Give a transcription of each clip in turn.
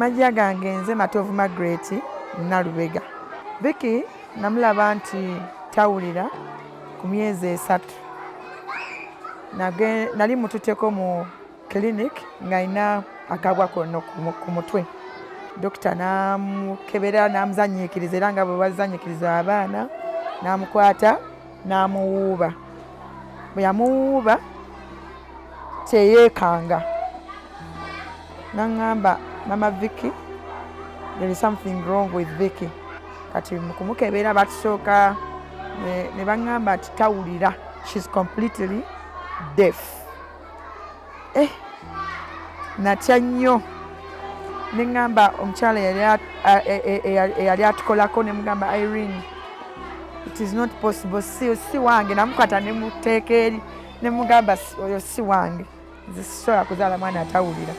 Amajja gange nze Matovu Margaret Nalubega. Vicky namulaba nti tawulira ku myezi 3. Nali mututeko mu clinic ng'alina akabwa konna ku mutwe. Dokita n'amukebera n'amuzanyiikiriza era nga bwe bazanyiikiriza abaana, n'amukwata n'amuwuuba. Bwe yamuwuuba teyeekanga. N'aŋŋamba, Mama Vicky, there is something wrong with Vicky. Kati mu kumukebera batusooka ne baŋŋamba nti tawulira. She's completely deaf. Natya nnyo. Ne ŋŋamba omukyala eyali atukolako ne mugamba, Irene, it is not possible. Si wange. Namukwata ne muteeka eri ne mugamba oyo si wange. Nze sisobola kuzaala mwana atawulira.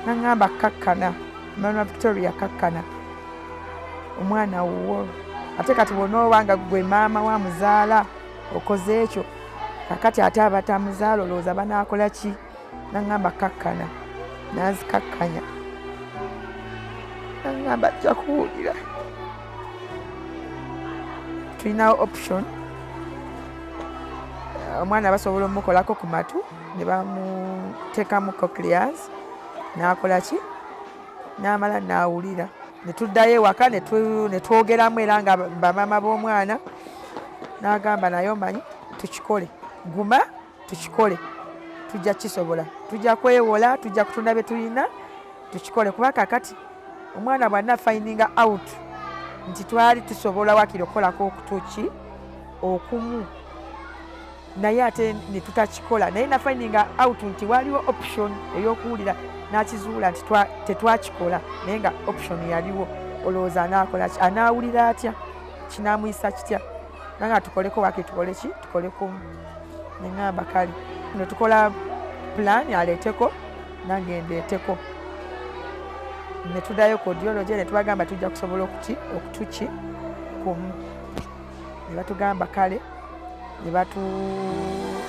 Naŋŋamba kakkana. Mama Victoria kakkana. Omwana wuwo. Ate kati bw'onoobanga gwe maama wa muzaala okoze ekyo. Kakati ate abatamuzaala olowooza banaakola ki? Naŋŋamba kakkana. N'azikakkanya. Naŋŋamba ajja kuwulira. Tulinawo option. Omwana basobola omukolako ku matu ne bamuteekamu cochlears. N'akola ki? N'amala n'awulira. Ne tuddayo ewaka ne twogeramu era nga bamaama b'omwana. N'agamba naye omanyi tukikole. Guma tukikole. Tujja kisobola. Tujja kwewola, tujja kutunda bye tulina, tukikole. Kuba kakati omwana bw'anna findinga out nti twali tusobola wakiri okukolako okutuki okumu. Naye ate ne tutakikola. Naye na findinga out nti waliwo option ey'okuwulira n'akizuula nti tetwakikola naye nga option yaliwo. Olowooza anaakola ki? Anaawulira atya? Kinaamuyisa kitya? Nanga tukoleko wakiri tukole ki? Tukoleko. Ne ŋŋamba kale. Ne tukola plan aleeteko nange ndeeteko. Ne tuddayo ku Audiology ne tubagamba tujja kusobola okutuki kumu. Ne batugamba kale. Ne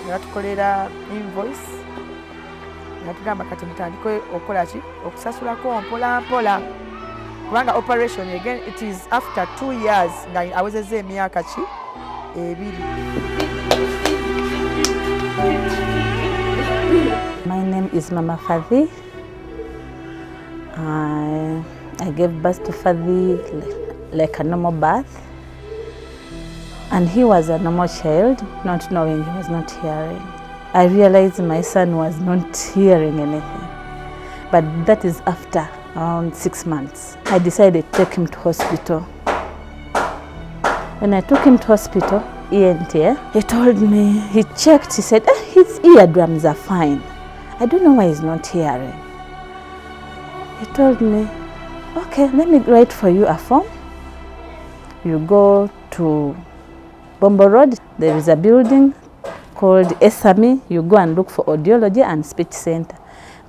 batukolera invoice. Ne batugamba kati mutandike okukola ki? Okusasulako mpola mpola. Kubanga operation again it is after 2 years nga awezezza emyaka ki? 2. My name is Mama Fadhi. I gave birth to Fadhi like a normal birth. And he was a normal child, not knowing he was not hearing. I realized my son was not hearing anything. But that is after around 6 months. I decided to take him to hospital. When I took him to hospital, ENT, he told me, he checked, he said, his eardrums are fine. I don't know why he's not hearing. He told me, okay, let me write for you a form. You go to Bombo Road, there is a building called SME. You go and look for Audiology and Speech Center.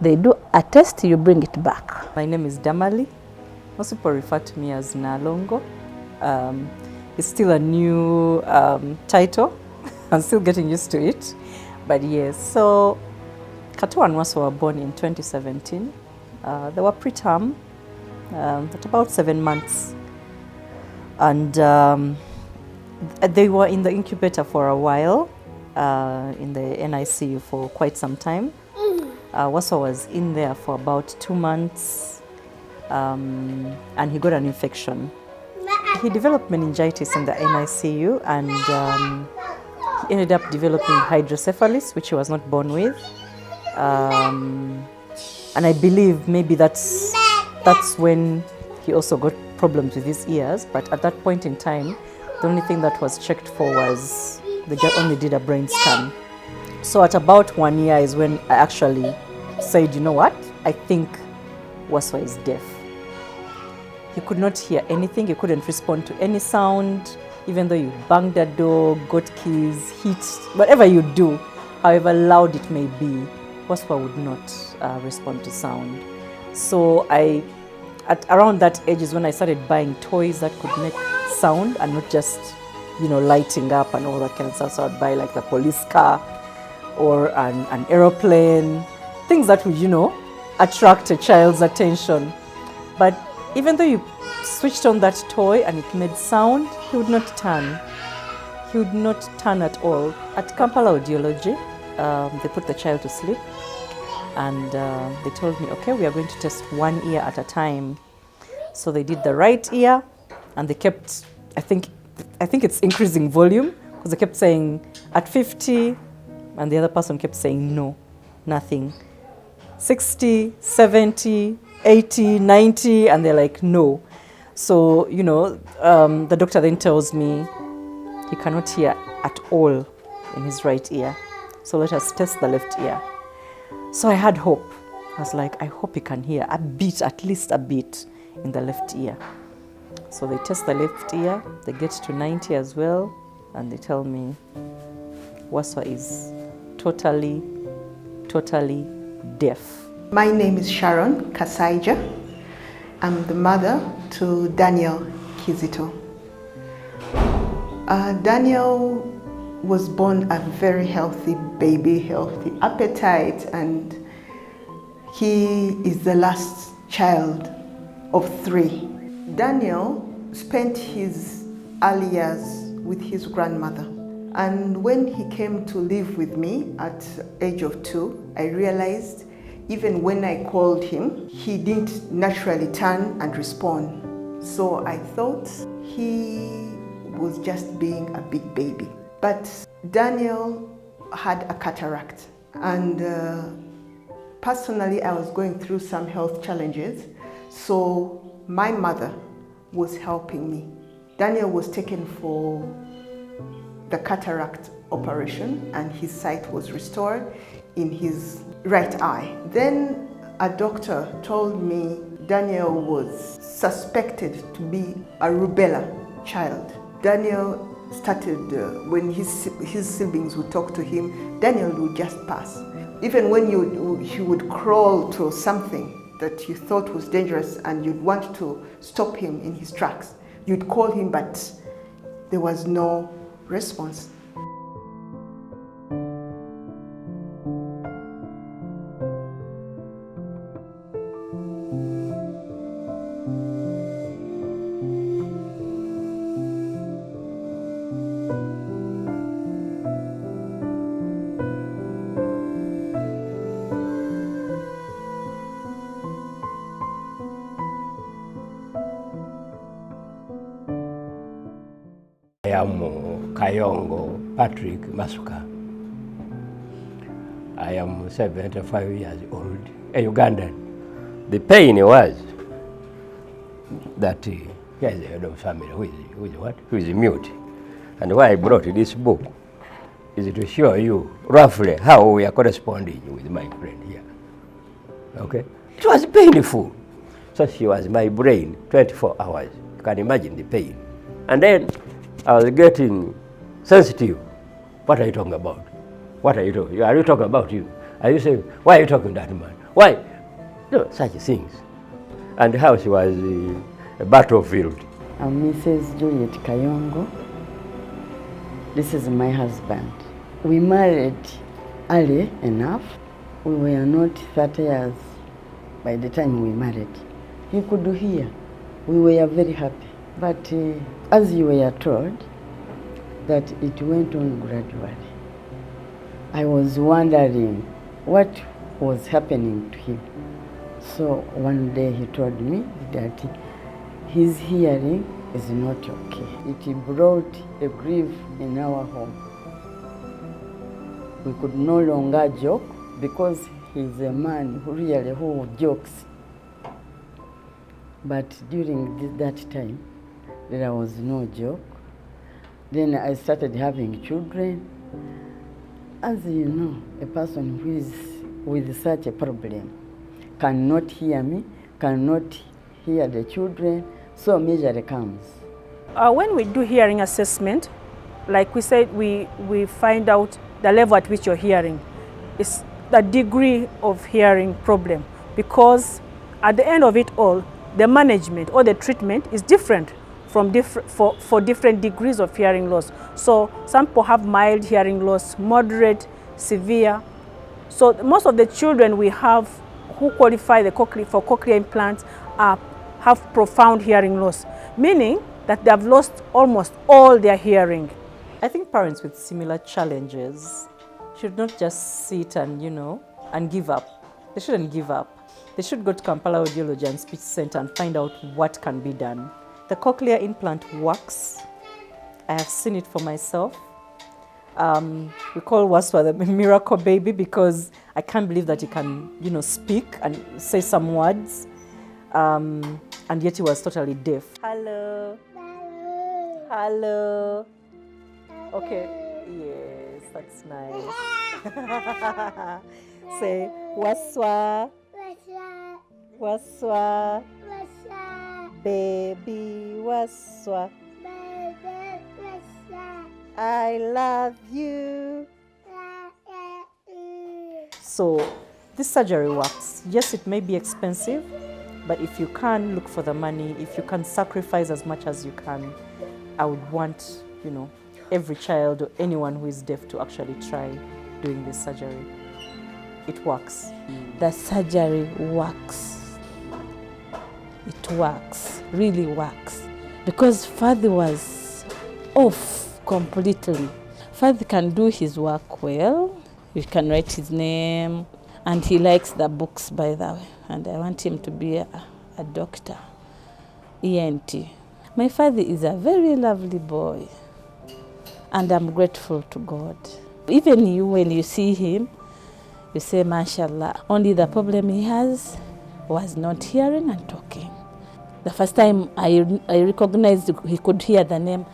They do a test, you bring it back. My name is Damali. Most people refer to me as Nalongo. It's still a new title. I'm still getting used to it. But yes, so Katu and Waso were born in 2017. They were preterm at about 7 months. And they were in the incubator for a while, in the NICU for quite some time. Waso was in there for about 2 months, and he got an infection. He developed meningitis in the NICU, and he ended up developing hydrocephalus, which he was not born with. And I believe maybe that's when he also got problems with his ears. But at that point in time, the only thing that was checked for was they just only did a brain scan. So at about 1 year is when I actually said, you know what, I think Waso is deaf. He could not hear anything, he couldn't respond to any sound, even though you banged the door, got keys, hit, whatever you do, however loud it may be, Waso would not respond to sound. So at around that age is when I started buying toys that could make sound and not just, lighting up and all that kind of stuff. So I'd buy like the police car or an aeroplane, things that would, attract a child's attention. But even though you switched on that toy and it made sound, he would not turn. He would not turn at all. At Kampala Audiology, they put the child to sleep, and they told me, okay, we are going to test one ear at a time. So they did the right ear, and they kept, I think it's increasing volume, because they kept saying at 50, and the other person kept saying no, nothing. 60, 70, 80, 90, and they're like, no. So, you know, the doctor then tells me he cannot hear at all in his right ear. So let us test the left ear. So I had hope. I was like, I hope he can hear a bit, at least a bit, in the left ear. So they test the left ear, they get to 90 as well, and they tell me Waswa is totally deaf. My name is Sharon Kasaija. I'm the mother to Daniel Kizito. Daniel was born a very healthy baby, healthy appetite, and he is the last child of 3. Daniel spent his early years with his grandmother. And when he came to live with me at age of 2, I realized even when I called him, he didn't naturally turn and respond. So I thought he was just being a big baby. But Daniel had a cataract, and personally I was going through some health challenges, so my mother was helping me. Daniel was taken for the cataract operation, and his sight was restored in his right eye. Then a doctor told me Daniel was suspected to be a rubella child. Daniel started, when his siblings would talk to him, Daniel would just pass. Even when he would crawl to something that you thought was dangerous and you'd want to stop him in his tracks, you'd call him, but there was no response. I am Kayongo Patrick Masuka. I am 75 years old, a Ugandan. The pain was that he has a head of family who is mute. And why I brought this book is to show you roughly how we are corresponding with my friend here. Okay? It was painful. So she was my brain 24 hours. You can imagine the pain. And then I was getting sensitive. What are you talking about? What are you talking? Are you talking about you? Are you saying, why are you talking to that man? Why? No, such things. And how she was a battlefield. I'm Mrs. Juliet Kayongo. This is my husband. We married early enough. We were not 30 years by the time we married. He could hear. We were very happy. But as you were told, that it went on gradually. I was wondering what was happening to him. So one day he told me that his hearing is not okay. It brought a grief in our home. We could no longer joke because he's a man who jokes. But during that time, there was no joke. Then I started having children. As you know, a person who is with such a problem cannot hear me, cannot hear the children, so misery comes. When we do hearing assessment, like we said, we find out the level at which you're hearing. It's the degree of hearing problem, because at the end of it all, the management or the treatment is different for different degrees of hearing loss. So some people have mild hearing loss, moderate, severe. So most of the children we have who qualify for cochlear implants are have profound hearing loss, meaning that they have lost almost all their hearing. I think parents with similar challenges should not just sit and, and give up. They shouldn't give up. They should go to Kampala Audiology and Speech Center and find out what can be done. The cochlear implant works. I have seen it for myself. We call Waswa the miracle baby because I can't believe that he can, speak and say some words. And yet he was totally deaf. Hello. Hello. Okay. Yes, that's nice. Say Waswa. Waswa. Baby Waswa. I love you. So this surgery works. Yes, it may be expensive, but if you can look for the money, if you can sacrifice as much as you can, I would want, every child or anyone who is deaf to actually try doing this surgery. It works. The surgery works. It works, really works. Because Father was off completely. Father can do his work well. He can write his name. And he likes the books, by the way. And I want him to be a doctor, ENT. My father is a very lovely boy. And I'm grateful to God. Even you, when you see him, you say, mashallah. Only the problem he has was not hearing and talking. The first time I recognized he could hear the name,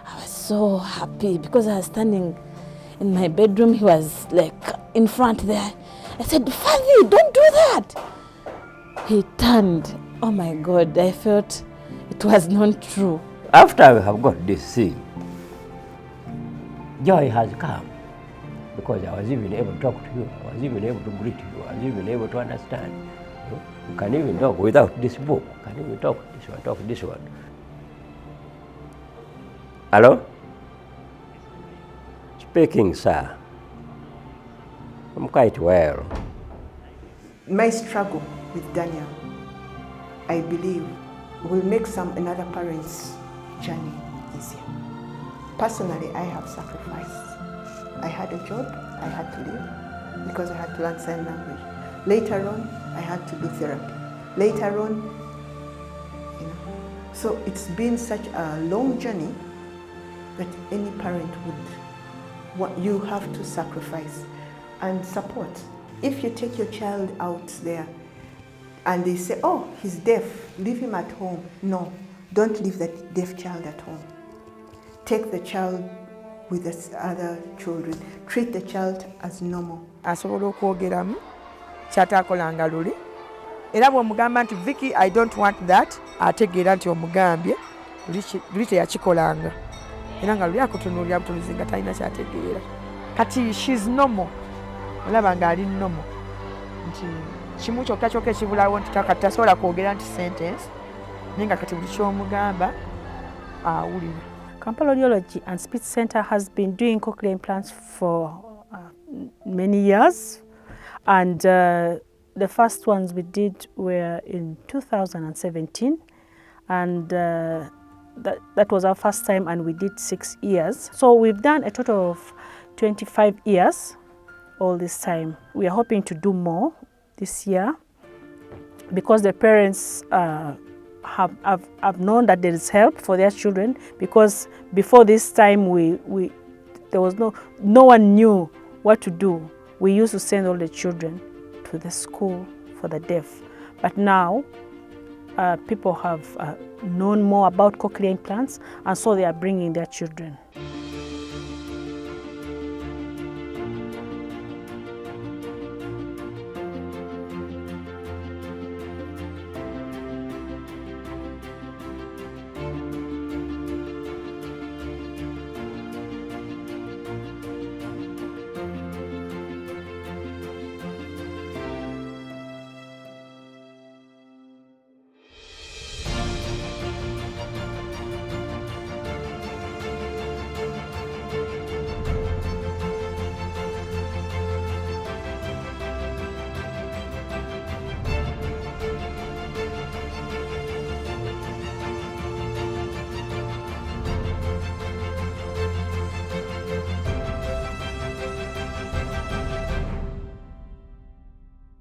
I was so happy because I was standing in my bedroom. He was like in front there. I said, Father, don't do that. He turned. Oh my God, I felt it was not true. After I have got this thing, joy has come because I was even able to talk to you. I was even able to greet you. I was even able to understand. You can even talk without this book. You can even talk this one. Hello? Speaking, sir. I'm quite well. My struggle with Daniel, I believe, will make another parent's journey easier. Personally, I have sacrificed. I had a job, I had to leave because I had to learn sign language. Later on, I had to do therapy. Later on, so it's been such a long journey that any parent you have to sacrifice and support. If you take your child out there and they say, oh, he's deaf, leave him at home. No, don't leave that deaf child at home. Take the child with the other children. Treat the child as normal. Asobola okwogeramu kyataakolanga luli era bw'omugamba nti Vicky, I don't want that, ategeera nti omugambye luli teyakikolanga era nga luli akutunuulira butunuzi nga talina kyategeera. Kati she's normal, olaba ng'ali normal nti kimu kyokka kyokka ekibulawo nti kati tasobola kwogera nti sentence naye nga kati buli ky'omugamba awulira. Kampala Audiology and Speech Center has been doing cochlear implants for many years, and the first ones we did were in 2017, and that was our first time, and we did 6 years. So we've done a total of 25 years all this time. We are hoping to do more this year because the parents have known that there is help for their children, because before this time there was no one knew what to do. We used to send all the children to the school for the deaf, but now people have known more about cochlear implants, and so they are bringing their children.